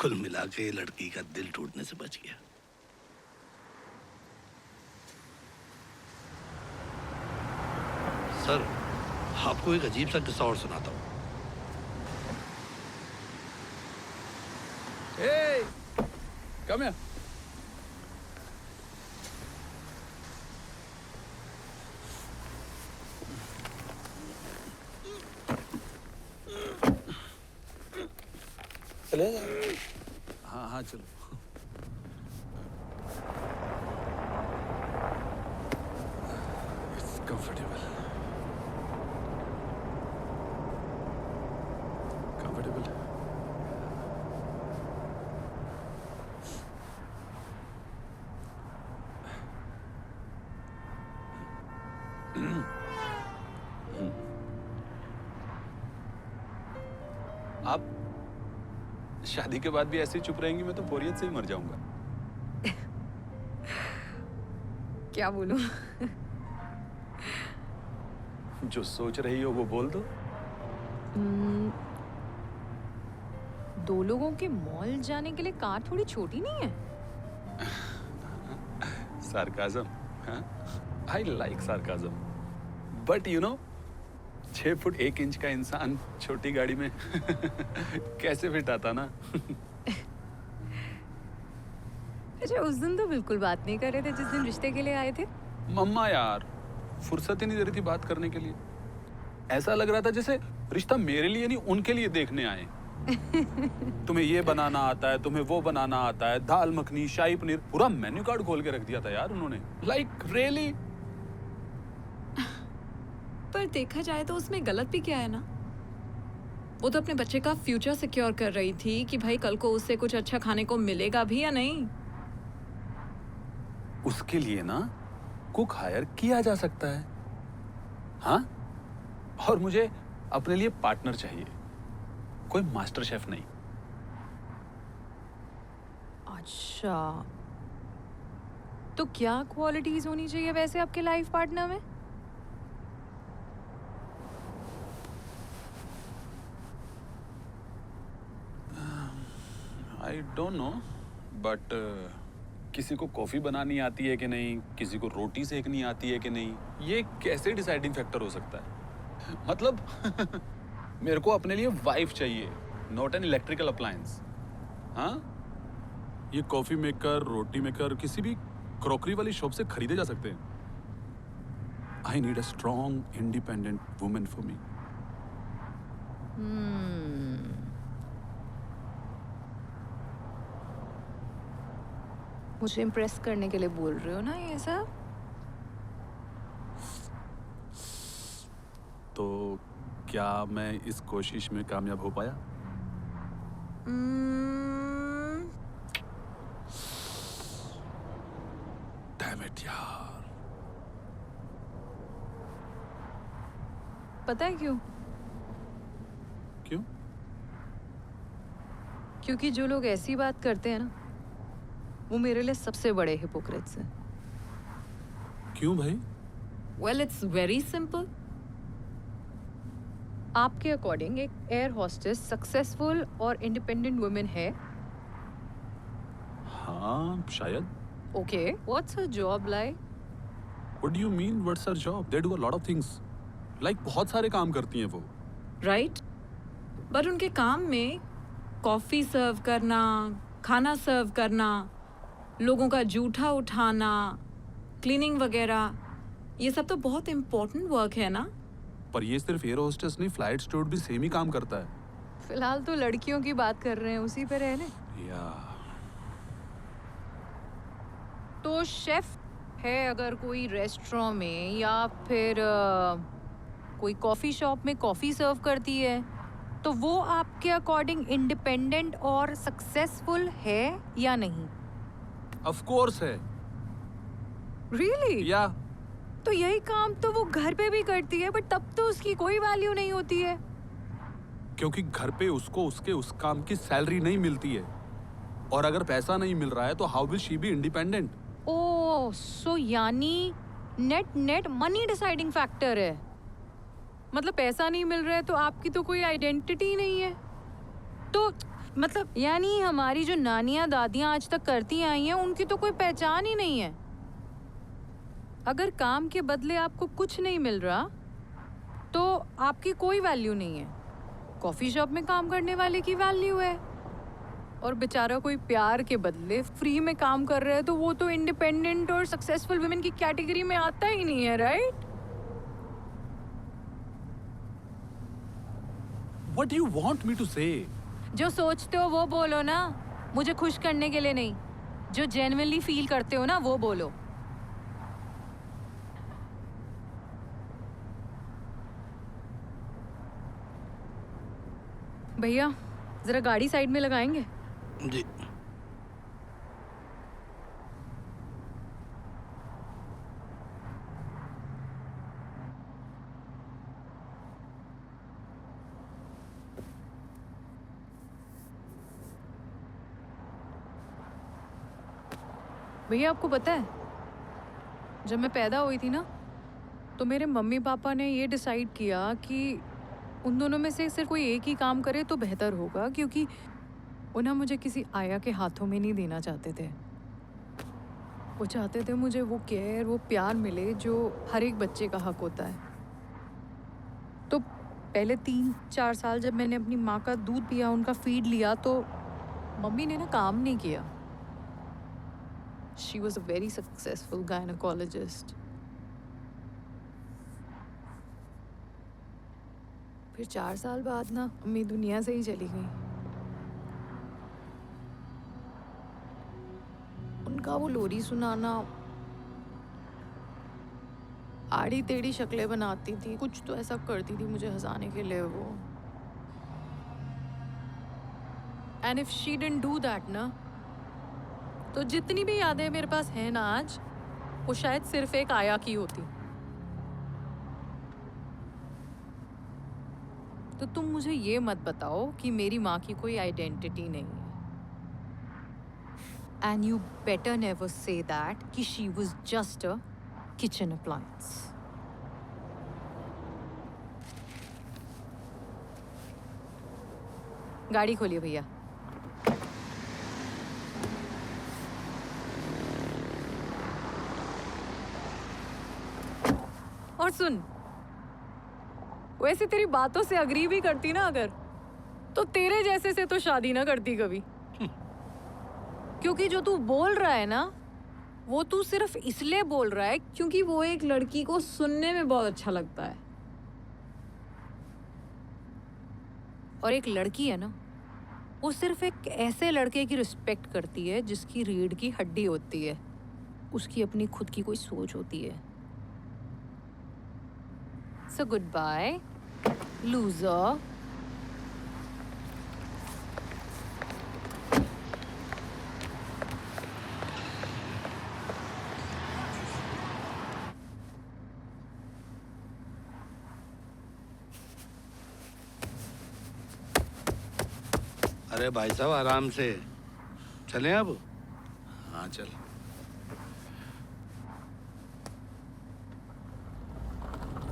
कुल मिला के लड़की का दिल टूटने से बच गया। सर, आपको एक अजीब सा किस्सा और सुनाता हूँ। Hey, come here. चले हाँ हाँ चलो। It's comfortable. Comfortable. आप शादी के बाद भी ऐसे ही चुप रहेंगी, मैं तो बोरियत से ही मर जाऊंगा। क्या बोलूं? जो सोच रही हो वो बोल दो। दो लोगों के मॉल जाने के लिए कार थोड़ी छोटी नहीं है? सार्काज़म, हाँ? I like sarcasm. But you know, 6 foot 1 inch का इंसान छोटी गाड़ी में कैसे फिट आता ना? अच्छा, उस दिन तो बिल्कुल बात नहीं कर रहे थे जिस दिन रिश्ते के लिए आए थे। मम्मा यार, फुर्सत ही नहीं दे रही थी बात करने के लिए। ऐसा लग रहा था जैसे रिश्ता मेरे लिए नहीं उनके लिए देखने आए। तुम्हें ये बनाना आता है, तुम्हें वो बनाना आता है, दाल मखनी, शाही पनीर, पूरा मेन्यू कार्ड खोल के रख दिया था यार उन्होंने। Like really? पर देखा जाए तो उसमें गलत भी क्या है ना? वो तो अपने बच्चे का फ्यूचर सिक्योर कर रही थी कि भाई कल को उससे कुछ अच्छा खाने को मिलेगा भी या नहीं। उसके लिए ना कुक हायर किया जा सकता है, हाँ? और मुझे अपने लिए पार्टनर चाहिए, कोई मास्टर शेफ नहीं। अच्छा, तो क्या क्वालिटीज होनी चाहिए वैसे आपके लाइफ पार्टनर में? आई डोंट नो, बट किसी को कॉफी बनानी आती है कि नहीं, किसी को रोटी सेकनी आती है कि नहीं, ये कैसे डिसाइडिंग फैक्टर हो सकता है? मतलब मेरे को अपने लिए वाइफ चाहिए, नॉट एन इलेक्ट्रिकल अप्लायंस। हाँ, ये कॉफी मेकर, रोटी मेकर किसी भी क्रॉकरी वाली शॉप से खरीदे जा सकते हैं। I need a strong independent women for me. मुझे इम्प्रेस करने के लिए बोल रहे हो ना ये सब? तो क्या मैं इस कोशिश में कामयाब हो पाया? डैम इट यार। पता है क्यों? क्यों? क्योंकि जो लोग ऐसी बात करते हैं ना, वो मेरे लिए सबसे बड़े हिपोक्रेट्स हैं। क्यों भाई? Well, it's very simple. आपके अकॉर्डिंग एक एयर होस्टेस सक्सेसफुल और इंडिपेंडेंट वुमेन है? हाँ, शायद। Okay, what's her job like? What do you mean? What's her job? They do a lot of things. Like बहुत सारे काम करती हैं वो। राइट? बट उनके काम में कॉफी सर्व करना, खाना सर्व करना, लोगों का जूठा उठाना, क्लीनिंग वगैरह, ये सब तो बहुत इम्पोर्टेंट वर्क है ना? पर ये सिर्फ एयर होस्टेस नहीं, फ्लाइट स्टूवर्ड भी सेम ही काम करता है। फिलहाल तो लड़कियों की बात कर रहे हैं, उसी पे रह ले। या तो शेफ है अगर कोई रेस्टोरेंट में या फिर कोई कॉफ़ी शॉप में कॉफ़ी सर्व करती है, तो वो आपके अकॉर्डिंग इंडिपेंडेंट और सक्सेसफुल है या नहीं? ऑफ कोर्स है। रियली? या तो यही काम तो वो घर पे भी करती है, बट तब तो उसकी कोई वैल्यू नहीं होती है। क्योंकि घर पे उसको उसके उस काम की सैलरी नहीं मिलती है, और अगर पैसा नहीं मिल रहा है तो how will she be independent? Oh, so यानी नेट मनी डिसाइडिंग फैक्टर है। मतलब पैसा नहीं मिल रहा है तो आपकी तो कोई आइडेंटिटी नहीं है। तो मतलब यानी हमारी जो नानियां दादियां आज तक करती आई हैं उनकी तो कोई पहचान ही नहीं है। अगर काम के बदले आपको कुछ नहीं मिल रहा तो आपकी कोई वैल्यू नहीं है। कॉफी शॉप में काम करने वाले की वैल्यू है। और बेचारा कोई प्यार के बदले फ्री में काम कर रहा है तो वो तो इंडिपेंडेंट और सक्सेसफुल वुमेन की कैटेगरी में आता ही नहीं है, right? What do you want me to say? जो सोचते हो वो बोलो ना, मुझे खुश करने के लिए नहीं। जो जेन्युइनली फील करते हो ना वो बोलो। भैया जरा गाड़ी साइड में लगाएंगे? जी। भैया आपको पता है, जब मैं पैदा हुई थी ना तो मेरे मम्मी पापा ने ये डिसाइड किया कि उन दोनों में से सिर्फ कोई एक ही काम करे तो बेहतर होगा, क्योंकि उन्हें मुझे किसी आया के हाथों में नहीं देना चाहते थे। वो चाहते थे मुझे वो केयर, वो प्यार मिले जो हर एक बच्चे का हक होता है। तो पहले 3-4 साल जब मैंने अपनी माँ का दूध पिया, उनका फीड लिया, तो मम्मी ने ना काम नहीं किया। She was a very successful gynecologist. फिर 4 साल बाद ना अम्मी दुनिया से ही चली गई। उनका वो लोरी सुनाना, आड़ी टेढ़ी शक्लें बनाती थी, कुछ तो ऐसा करती थी मुझे हंसाने के लिए वो। And if she didn't do that ना, तो जितनी भी यादें मेरे पास हैं ना आज, वो शायद सिर्फ एक आया की होती। तो तुम मुझे ये मत बताओ कि मेरी माँ की कोई आइडेंटिटी नहीं है। And you better never say that कि she was just a kitchen appliance. गाड़ी खोलिए भैया। और सुन, वैसे तेरी बातों से अग्री भी करती ना अगर, तो तेरे जैसे से तो शादी ना करती कभी। क्योंकि जो तू बोल रहा है ना, वो तू सिर्फ इसलिए बोल रहा है क्योंकि वो एक लड़की को सुनने में बहुत अच्छा लगता है। और एक लड़की है ना, वो सिर्फ एक ऐसे लड़के की रिस्पेक्ट करती है जिसकी रीढ़ की हड्डी होती है, उसकी अपनी खुद की कोई सोच होती है। So goodbye, loser. अरे भाई साहब आराम से चलें अब। हाँ चल।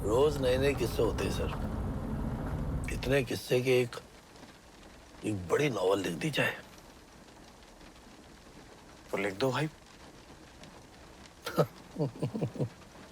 रोज नए नए किस्से होते हैं सर। इतने किस्से कि एक बड़ी नॉवल लिख दी जाए। तो लिख दो भाई।